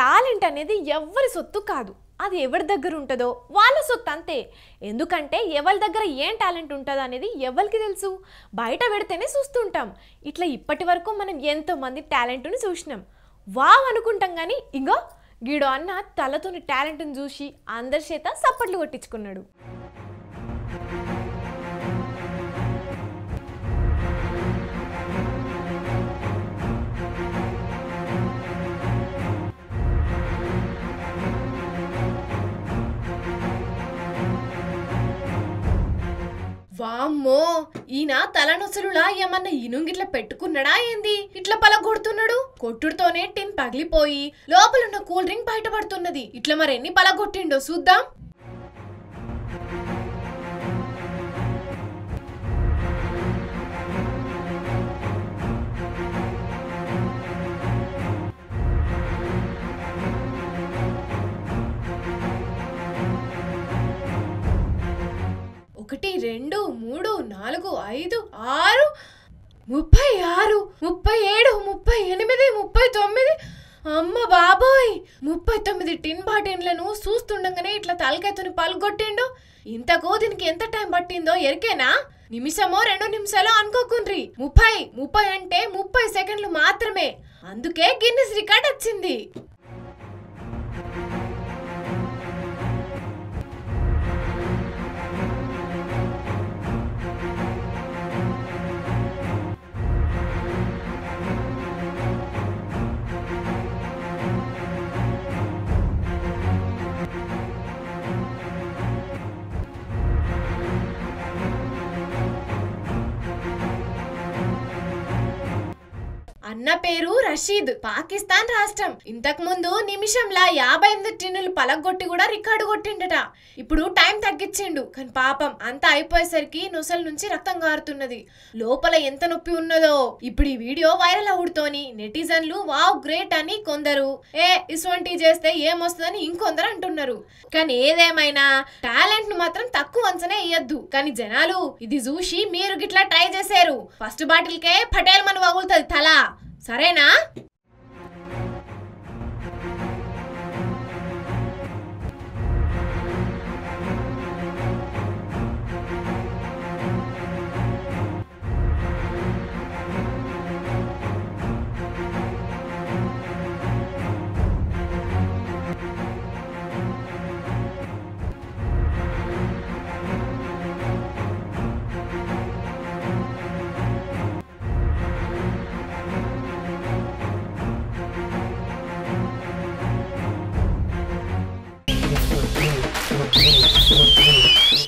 Talent అనేది ఎవరి సొత్తు కాదు, అది ఎవరి దగ్గర ఉంటుందో వాళ్ళ సొత్తు అంతే. ఎందుకంటే ఎవరి దగ్గర ఏం టాలెంట్ ఉంటుందో అనేది ఎవరికి తెలుసు, బయట పెడితేనే చూస్తుంటాం. ఇట్లా ఇప్పటి వరకు మనం ఎంతోమంది టాలెంట్ని చూసినాం, వావ్ అనుకుంటాం. కానీ ఇంకో గీడో అన్న తలతోని టాలెంట్ని చూసి అందరి చేత సప్పట్లు కొట్టించుకున్నాడు. వామ్మో, ఈయన తలనొసలులా ఏమన్నా ఇనుంగిట్లా పెట్టుకున్నాడా ఏంది? ఇట్లా పలగొడుతున్నాడు. కొట్టుడుతోనే టిన్ పగిలిపోయి లోపలున్న కూల్ డ్రింక్ బయటపడుతున్నది. ఇట్లా మరెన్ని పలగొట్టిండో చూద్దాం. ఒకటి, 2, 3, 4, 5, 6, 36, 37, 38, 39. అమ్మ బాబోయ్, 39 టిన్ బాటిన్లను చూస్తుండగానే ఇట్లా తలకైతుని పలుగొట్టిండు. ఇంతకు దీనికి ఎంత టైం పట్టిందో ఎరికేనా? నిమిషమో 2 నిమిషాలు అనుకోకుండ్రి. 30 అంటే 30 సెకండ్లు మాత్రమే. అందుకే గిన్నిస్ రికార్డ్ వచ్చింది. అన్న పేరు రషీద్, పాకిస్తాన్ రాష్ట్రం. ఇంతకు ముందు నిమిషంలా 58 టిన్నులు పలగొట్టి కూడా రికార్డు కొట్టిండట. ఇప్పుడు టైం తగ్గించిండు, కానీ పాపం అంతా అయిపోయేసరికి నొసల నుంచి రక్తం గారుతున్నది. లోపల ఎంత నొప్పి ఉన్నదో. ఇప్పుడు ఈ వీడియో వైరల్ అవుతోని నెటిజన్లు వావ్ గ్రేట్ అని కొందరు, ఇటువంటి చేస్తే ఏమొస్తుందని ఇంకొందరు అంటున్నారు. కానీ ఏదేమైనా టాలెంట్ ను మాత్రం తక్కువ అంచనా ఇయ్యద్దు. కానీ జనాలు ఇది చూసి మీరు గిట్లా ట్రై చేశారు, ఫస్ట్ బాటిల్కే పటేల్ మన వగులుతుంది తల. సరేనా? Thank you.